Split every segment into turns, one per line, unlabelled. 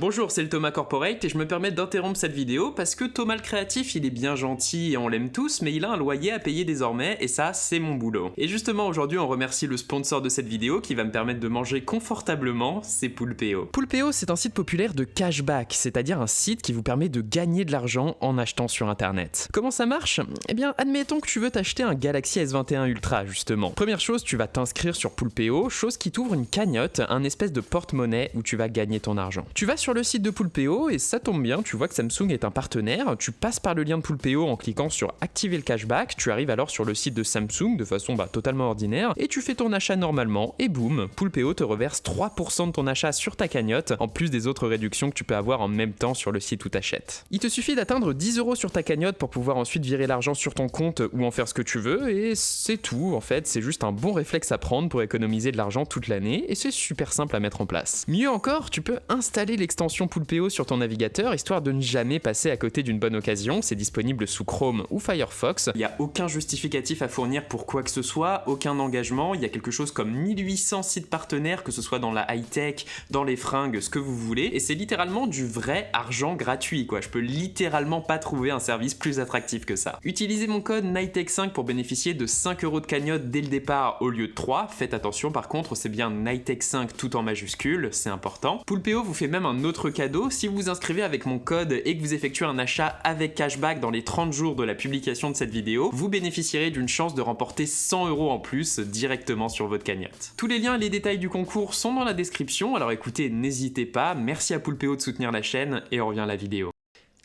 Bonjour, c'est le Thomas Corporate et je me permets d'interrompre cette vidéo parce que Thomas le créatif, il est bien gentil et on l'aime tous, mais il a un loyer à payer désormais et ça, c'est mon boulot. Et justement, aujourd'hui, on remercie le sponsor de cette vidéo qui va me permettre de manger confortablement, c'est Poulpeo. Poulpeo, c'est un site populaire de cashback, c'est-à-dire un site qui vous permet de gagner de l'argent en achetant sur internet. Comment ça marche? Eh bien, admettons que tu veux t'acheter un Galaxy S21 Ultra, justement. Première chose, tu vas t'inscrire sur Poulpeo, chose qui t'ouvre une cagnotte, un espèce de porte-monnaie où tu vas gagner ton argent. Tu vas sur le site de Poulpeo et ça tombe bien, tu vois que Samsung est un partenaire, tu passes par le lien de Poulpeo en cliquant sur activer le cashback, tu arrives alors sur le site de Samsung de façon totalement ordinaire et tu fais ton achat normalement et boum, Poulpeo te reverse 3% de ton achat sur ta cagnotte en plus des autres réductions que tu peux avoir en même temps sur le site où t'achètes. Il te suffit d'atteindre 10 € sur ta cagnotte pour pouvoir ensuite virer l'argent sur ton compte ou en faire ce que tu veux et c'est tout en fait, c'est juste un bon réflexe à prendre pour économiser de l'argent toute l'année et c'est super simple à mettre en place. Mieux encore, tu peux installer l'extension Poulpeo sur ton navigateur histoire de ne jamais passer à côté d'une bonne occasion, c'est disponible sous Chrome ou Firefox. Il n'y a aucun justificatif à fournir pour quoi que ce soit, aucun engagement, il y a quelque chose comme 1800 sites partenaires, que ce soit dans la high-tech, dans les fringues, ce que vous voulez, et c'est littéralement du vrai argent gratuit quoi, je peux littéralement pas trouver un service plus attractif que ça. Utilisez mon code NIGHTECH5 pour bénéficier de 5 € de cagnotte dès le départ au lieu de 3, faites attention par contre, c'est bien NIGHTECH5 tout en majuscule, c'est important. Poulpeo vous fait même un autre cadeau, si vous vous inscrivez avec mon code et que vous effectuez un achat avec cashback dans les 30 jours de la publication de cette vidéo, vous bénéficierez d'une chance de remporter 100 € en plus directement sur votre cagnotte. Tous les liens et les détails du concours sont dans la description, alors écoutez, n'hésitez pas, merci à Poulpeo de soutenir la chaîne et on revient à la vidéo.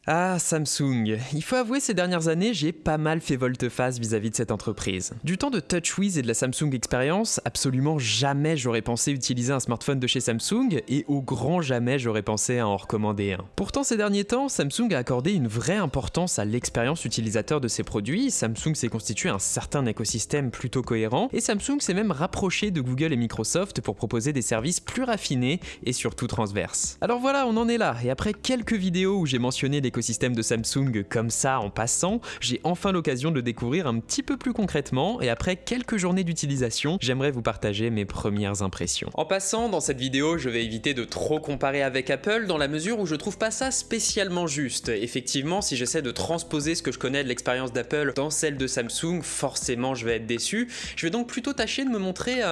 Ah, Samsung. Il faut avouer, ces dernières années, j'ai pas mal fait volte-face vis-à-vis de cette entreprise. Du temps de TouchWiz et de la Samsung Experience, absolument jamais j'aurais pensé utiliser un smartphone de chez Samsung et au grand jamais j'aurais pensé à en recommander un. Pourtant, ces derniers temps, Samsung a accordé une vraie importance à l'expérience utilisateur de ses produits, Samsung s'est constitué un certain écosystème plutôt cohérent et Samsung s'est même rapproché de Google et Microsoft pour proposer des services plus raffinés et surtout transverses. Alors voilà, on en est là et après quelques vidéos où j'ai mentionné l'écosystème de Samsung comme ça en passant, j'ai enfin l'occasion de le découvrir un petit peu plus concrètement et après quelques journées d'utilisation, j'aimerais vous partager mes premières impressions. En passant, dans cette vidéo, je vais éviter de trop comparer avec Apple dans la mesure où je trouve pas ça spécialement juste. Effectivement, si j'essaie de transposer ce que je connais de l'expérience d'Apple dans celle de Samsung, forcément je vais être déçu. Je vais donc plutôt tâcher de me montrer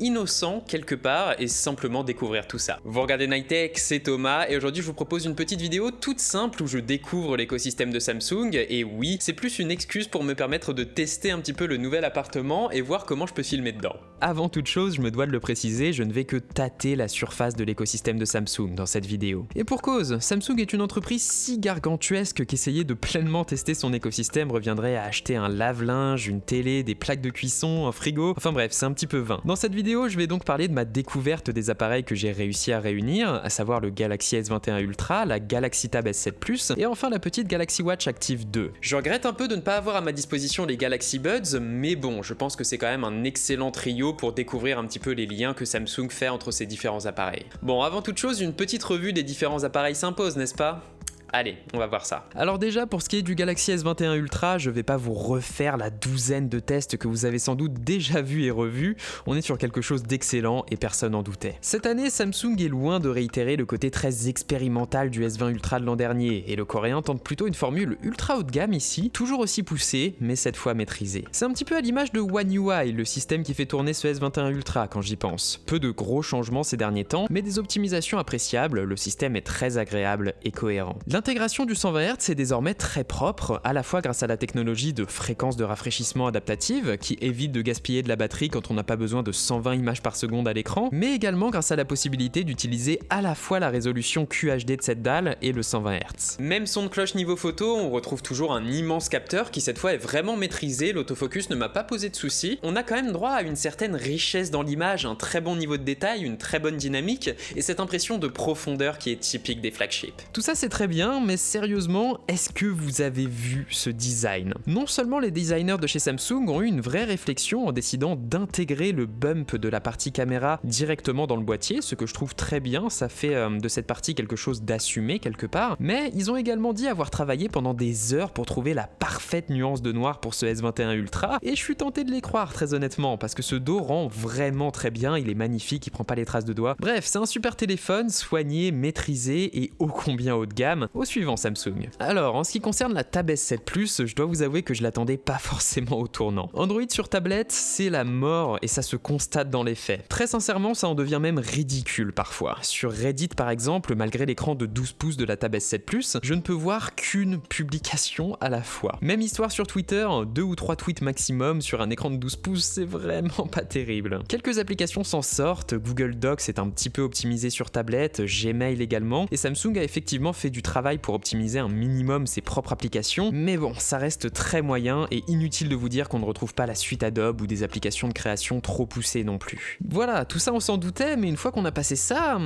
innocent quelque part et simplement découvrir tout ça. Vous regardez NIGHTECH, c'est Thomas et aujourd'hui je vous propose une petite vidéo toute simple où je découvre l'écosystème de Samsung et oui, c'est plus une excuse pour me permettre de tester un petit peu le nouvel appartement et voir comment je peux filmer dedans. Avant toute chose, je me dois de le préciser, je ne vais que tâter la surface de l'écosystème de Samsung dans cette vidéo. Et pour cause, Samsung est une entreprise si gargantuesque qu'essayer de pleinement tester son écosystème reviendrait à acheter un lave-linge, une télé, des plaques de cuisson, un frigo, enfin bref, c'est un petit peu vain. Dans cette vidéo, je vais donc parler de ma découverte des appareils que j'ai réussi à réunir, à savoir le Galaxy S21 Ultra, la Galaxy Tab S7 Plus et enfin la petite Galaxy Watch Active 2. Je regrette un peu de ne pas avoir à ma disposition les Galaxy Buds, mais bon, je pense que c'est quand même un excellent trio pour découvrir un petit peu les liens que Samsung fait entre ces différents appareils. Bon, avant toute chose, une petite revue des différents appareils s'impose, n'est-ce pas ? Allez, on va voir ça. Alors déjà, pour ce qui est du Galaxy S21 Ultra, je vais pas vous refaire la douzaine de tests que vous avez sans doute déjà vus et revus, on est sur quelque chose d'excellent et personne n'en doutait. Cette année, Samsung est loin de réitérer le côté très expérimental du S20 Ultra de l'an dernier, et le coréen tente plutôt une formule ultra haut de gamme ici, toujours aussi poussée, mais cette fois maîtrisée. C'est un petit peu à l'image de One UI, le système qui fait tourner ce S21 Ultra quand j'y pense. Peu de gros changements ces derniers temps, mais des optimisations appréciables, le système est très agréable et cohérent. L'intégration du 120 Hz est désormais très propre, à la fois grâce à la technologie de fréquence de rafraîchissement adaptative, qui évite de gaspiller de la batterie quand on n'a pas besoin de 120 images par seconde à l'écran, mais également grâce à la possibilité d'utiliser à la fois la résolution QHD de cette dalle et le 120 Hz. Même son de cloche niveau photo, on retrouve toujours un immense capteur qui cette fois est vraiment maîtrisé, l'autofocus ne m'a pas posé de soucis. On a quand même droit à une certaine richesse dans l'image, un très bon niveau de détail, une très bonne dynamique, et cette impression de profondeur qui est typique des flagships. Tout ça c'est très bien, bien, mais sérieusement, est-ce que vous avez vu ce design? Non seulement les designers de chez Samsung ont eu une vraie réflexion en décidant d'intégrer le bump de la partie caméra directement dans le boîtier, ce que je trouve très bien, ça fait de cette partie quelque chose d'assumé quelque part, mais ils ont également dit avoir travaillé pendant des heures pour trouver la parfaite nuance de noir pour ce S21 Ultra, et je suis tenté de les croire très honnêtement, parce que ce dos rend vraiment très bien, il est magnifique, il prend pas les traces de doigts. Bref, c'est un super téléphone, soigné, maîtrisé et ô combien haut de gamme. Au suivant Samsung. Alors, en ce qui concerne la Tab S7 Plus, je dois vous avouer que je l'attendais pas forcément au tournant. Android sur tablette, c'est la mort et ça se constate dans les faits. Très sincèrement, ça en devient même ridicule parfois. Sur Reddit par exemple, malgré l'écran de 12 pouces de la Tab S7 Plus, je ne peux voir qu'une publication à la fois. Même histoire sur Twitter, 2 ou 3 tweets maximum sur un écran de 12 pouces, c'est vraiment pas terrible. Quelques applications s'en sortent, Google Docs est un petit peu optimisé sur tablette, Gmail également, et Samsung a effectivement fait du travail pour optimiser un minimum ses propres applications, mais bon, ça reste très moyen et inutile de vous dire qu'on ne retrouve pas la suite Adobe ou des applications de création trop poussées non plus. Voilà, tout ça on s'en doutait, mais une fois qu'on a passé ça,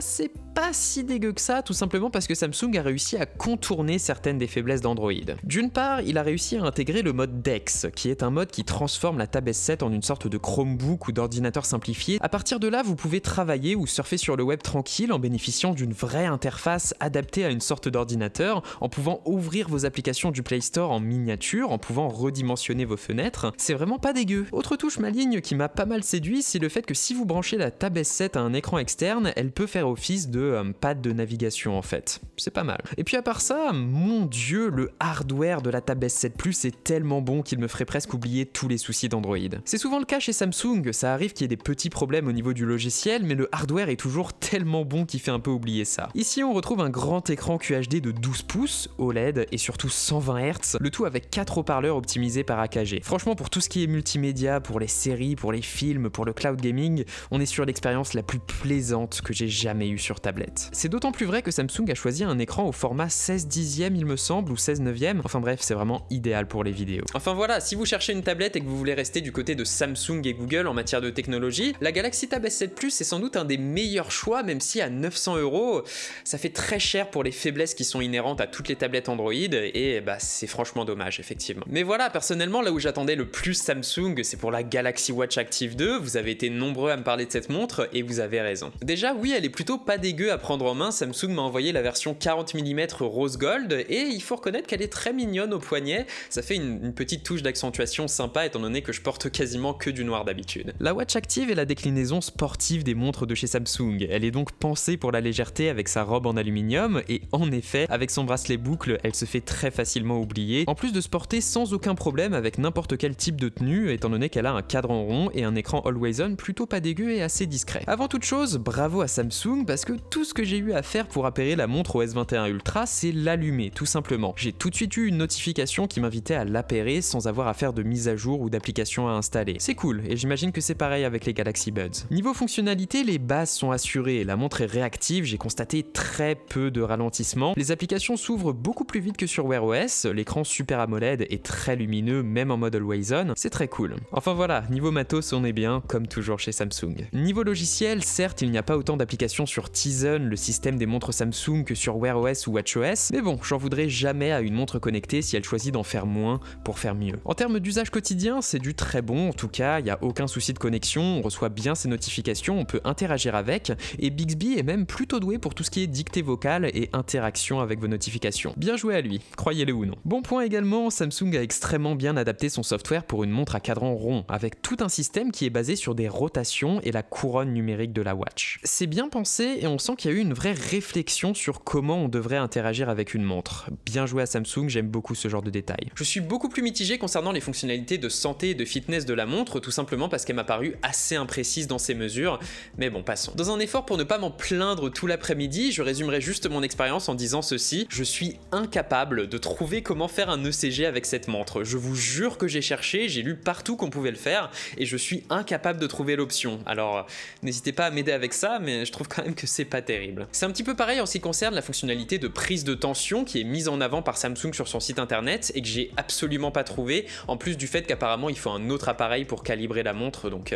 c'est pas si dégueu que ça, tout simplement parce que Samsung a réussi à contourner certaines des faiblesses d'Android. D'une part, il a réussi à intégrer le mode DeX, qui est un mode qui transforme la Tab S7 en une sorte de Chromebook ou d'ordinateur simplifié. À partir de là, vous pouvez travailler ou surfer sur le web tranquille en bénéficiant d'une vraie interface adaptée à une sorte d'ordinateur, en pouvant ouvrir vos applications du Play Store en miniature, en pouvant redimensionner vos fenêtres. C'est vraiment pas dégueu. Autre touche maligne qui m'a pas mal séduit, c'est le fait que si vous branchez la Tab S7 à un écran externe, elle peut faire office de pad de navigation en fait. C'est pas mal. Et puis à part ça, mon dieu, le hardware de la Tab S7 Plus est tellement bon qu'il me ferait presque oublier tous les soucis d'Android. C'est souvent le cas chez Samsung, ça arrive qu'il y ait des petits problèmes au niveau du logiciel, mais le hardware est toujours tellement bon qu'il fait un peu oublier ça. Ici on retrouve un grand écran QHD de 12 pouces, OLED et surtout 120 Hz, le tout avec 4 haut-parleurs optimisés par AKG. Franchement, pour tout ce qui est multimédia, pour les séries, pour les films, pour le cloud gaming, on est sur l'expérience la plus plaisante que j'ai jamais eue sur tablette. C'est d'autant plus vrai que Samsung a choisi un écran au format 16 dixième il me semble, ou 16 neuvième, enfin bref, c'est vraiment idéal pour les vidéos. Enfin voilà, si vous cherchez une tablette et que vous voulez rester du côté de Samsung et Google en matière de technologie, la Galaxy Tab S7 Plus est sans doute un des meilleurs choix, même si à 900 €, ça fait très cher pour les faiblesses qui sont inhérentes à toutes les tablettes Android, et c'est franchement dommage, effectivement. Mais voilà, personnellement, là où j'attendais le plus Samsung, c'est pour la Galaxy Watch Active 2, vous avez été nombreux à me parler de cette montre, et vous avez raison. Déjà, oui, elle est plutôt pas dégueu à prendre en main, Samsung m'a envoyé la version 40 mm rose gold, et il faut reconnaître qu'elle est très mignonne au poignet, ça fait une petite touche d'accentuation sympa, étant donné que je porte quasiment que du noir d'habitude. La Watch Active est la déclinaison sportive des montres de chez Samsung, elle est donc pensée pour la légèreté avec sa robe en aluminium, et en effet, avec son bracelet boucle, elle se fait très facilement oublier, en plus de se porter sans aucun problème avec n'importe quel type de tenue, étant donné qu'elle a un cadran rond et un écran Always On plutôt pas dégueu et assez discret. Avant toute chose, bravo à Samsung, parce que tout ce que j'ai eu à faire pour appairer la montre au S21 Ultra, c'est l'allumer, tout simplement. J'ai tout de suite eu une notification qui m'invitait à l'appairer sans avoir à faire de mise à jour ou d'application à installer. C'est cool, et j'imagine que c'est pareil avec les Galaxy Buds. Niveau fonctionnalité, les bases sont assurées, la montre est réactive, j'ai constaté très peu de ralentissement, les applications s'ouvrent beaucoup plus vite que sur Wear OS, l'écran Super AMOLED est très lumineux, même en mode Always On, c'est très cool. Enfin voilà, niveau matos on est bien, comme toujours chez Samsung. Niveau logiciel, certes il n'y a pas autant d'applications sur Tizen, le système des montres Samsung, que sur Wear OS ou WatchOS, mais bon, j'en voudrais jamais à une montre connectée si elle choisit d'en faire moins pour faire mieux. En termes d'usage quotidien, c'est du très bon, en tout cas, il n'y a aucun souci de connexion, on reçoit bien ses notifications, on peut interagir avec, et Bixby est même plutôt doué pour tout ce qui est dictée vocale et interaction avec vos notifications. Bien joué à lui, croyez-le ou non. Bon point également, Samsung a extrêmement bien adapté son software pour une montre à cadran rond, avec tout un système qui est basé sur des rotations et la couronne numérique de la watch. C'est bien pensé et on sent qu'il y a eu une vraie réflexion sur comment on devrait interagir avec une montre. Bien joué à Samsung, j'aime beaucoup ce genre de détails. Je suis beaucoup plus mitigé concernant les fonctionnalités de santé et de fitness de la montre, tout simplement parce qu'elle m'a paru assez imprécise dans ses mesures, mais bon, passons. Dans un effort pour ne pas m'en plaindre tout l'après-midi, je résumerai juste mon expérience en disant ceci: je suis incapable de trouver comment faire un ECG avec cette montre. Je vous jure que j'ai cherché, j'ai lu partout qu'on pouvait le faire, et je suis incapable de trouver l'option. Alors, n'hésitez pas à m'aider avec ça, mais je trouve quand même que c'est pas terrible. C'est un petit peu pareil en ce qui concerne la fonctionnalité de prise de tension qui est mise en avant par Samsung sur son site internet et que j'ai absolument pas trouvé, en plus du fait qu'apparemment il faut un autre appareil pour calibrer la montre, donc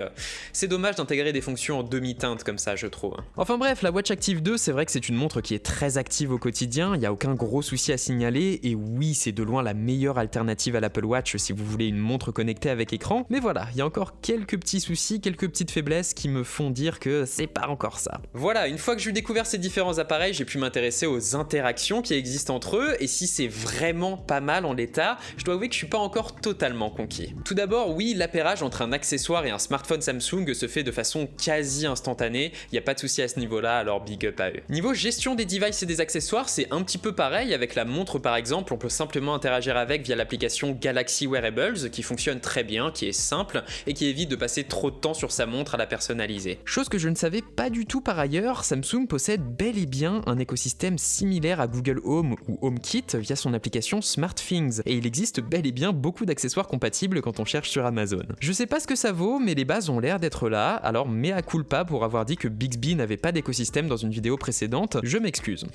c'est dommage d'intégrer des fonctions en demi-teinte comme ça, je trouve. Enfin bref, la Watch Active 2, c'est vrai que c'est une montre qui est très active au quotidien, quotidien, il n'y a aucun gros souci à signaler, et oui, c'est de loin la meilleure alternative à l'Apple Watch si vous voulez une montre connectée avec écran, mais voilà, il y a encore quelques petits soucis, quelques petites faiblesses qui me font dire que c'est pas encore ça. Voilà, une fois que j'ai découvert ces différents appareils, j'ai pu m'intéresser aux interactions qui existent entre eux, et si c'est vraiment pas mal en l'état, je dois avouer que je suis pas encore totalement conquis. Tout d'abord, oui, l'appairage entre un accessoire et un smartphone Samsung se fait de façon quasi instantanée, il n'y a pas de souci à ce niveau-là, alors big up à eux. Niveau gestion des devices et des accessoires, c'est un petit peu pareil, avec la montre par exemple, on peut simplement interagir avec via l'application Galaxy Wearables, qui fonctionne très bien, qui est simple, et qui évite de passer trop de temps sur sa montre à la personnaliser. Chose que je ne savais pas du tout par ailleurs, Samsung possède bel et bien un écosystème similaire à Google Home ou HomeKit via son application SmartThings, et il existe bel et bien beaucoup d'accessoires compatibles quand on cherche sur Amazon. Je sais pas ce que ça vaut, mais les bases ont l'air d'être là, alors mea culpa pour avoir dit que Bixby n'avait pas d'écosystème dans une vidéo précédente, je m'excuse.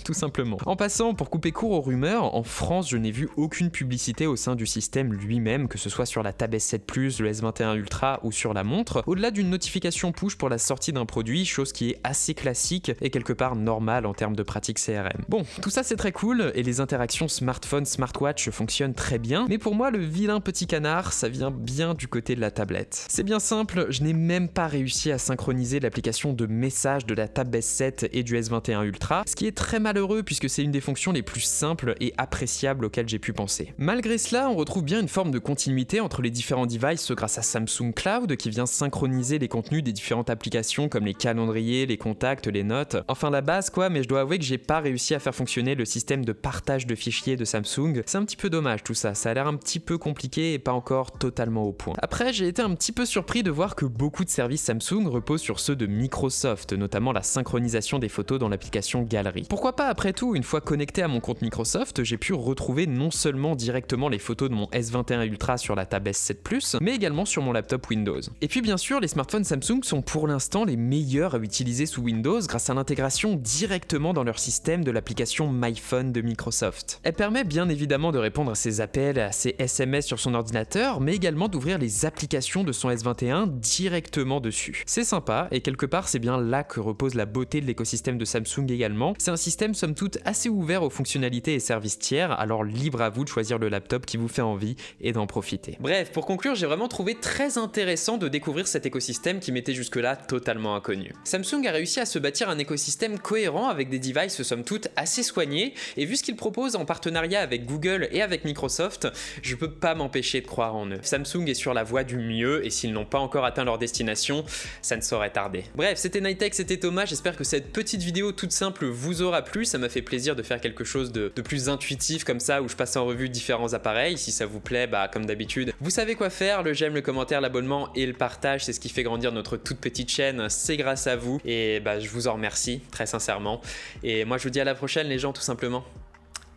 Tout simplement. En passant, pour couper court aux rumeurs, en France je n'ai vu aucune publicité au sein du système lui-même, que ce soit sur la Tab S7 Plus, le S21 Ultra ou sur la montre, au-delà d'une notification push pour la sortie d'un produit, chose qui est assez classique et quelque part normale en termes de pratique CRM. Bon, tout ça c'est très cool, et les interactions smartphone-smartwatch fonctionnent très bien, mais pour moi le vilain petit canard, ça vient bien du côté de la tablette. C'est bien simple, je n'ai même pas réussi à synchroniser l'application de messages de la Tab S7 et du S21 Ultra, ce qui est très malheureux puisque c'est une des fonctions les plus simples et appréciables auxquelles j'ai pu penser. Malgré cela, on retrouve bien une forme de continuité entre les différents devices grâce à Samsung Cloud qui vient synchroniser les contenus des différentes applications comme les calendriers, les contacts, les notes, enfin la base quoi, mais je dois avouer que j'ai pas réussi à faire fonctionner le système de partage de fichiers de Samsung. C'est un petit peu dommage tout ça, ça a l'air un petit peu compliqué et pas encore totalement au point. Après, j'ai été un petit peu surpris de voir que beaucoup de services Samsung reposent sur ceux de Microsoft, notamment la synchronisation des photos dans l'application Gallery. Pourquoi pas après tout, une fois connecté à mon compte Microsoft, j'ai pu retrouver non seulement directement les photos de mon S21 Ultra sur la Tab S7 Plus, mais également sur mon laptop Windows. Et puis bien sûr, les smartphones Samsung sont pour l'instant les meilleurs à utiliser sous Windows grâce à l'intégration directement dans leur système de l'application MyPhone de Microsoft. Elle permet bien évidemment de répondre à ses appels et à ses SMS sur son ordinateur, mais également d'ouvrir les applications de son S21 directement dessus. C'est sympa, et quelque part c'est bien là que repose la beauté de l'écosystème de Samsung également. C'est un système somme toute assez ouvert aux fonctionnalités et services tiers, alors libre à vous de choisir le laptop qui vous fait envie et d'en profiter. Bref, pour conclure, j'ai vraiment trouvé très intéressant de découvrir cet écosystème qui m'était jusque-là totalement inconnu. Samsung a réussi à se bâtir un écosystème cohérent avec des devices somme toute assez soignés, et vu ce qu'ils proposent en partenariat avec Google et avec Microsoft, je peux pas m'empêcher de croire en eux. Samsung est sur la voie du mieux, et s'ils n'ont pas encore atteint leur destination, ça ne saurait tarder. Bref, c'était Nighttech, c'était Thomas, j'espère que cette petite vidéo toute simple vous aura plu, ça m'a fait plaisir de faire quelque chose de plus intuitif comme ça, où je passe en revue différents appareils. Si ça vous plaît, bah comme d'habitude, vous savez quoi faire, le j'aime, le commentaire, l'abonnement et le partage, c'est ce qui fait grandir notre toute petite chaîne, c'est grâce à vous, et bah je vous en remercie, très sincèrement. Et moi je vous dis à la prochaine les gens, tout simplement.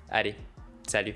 Allez, salut.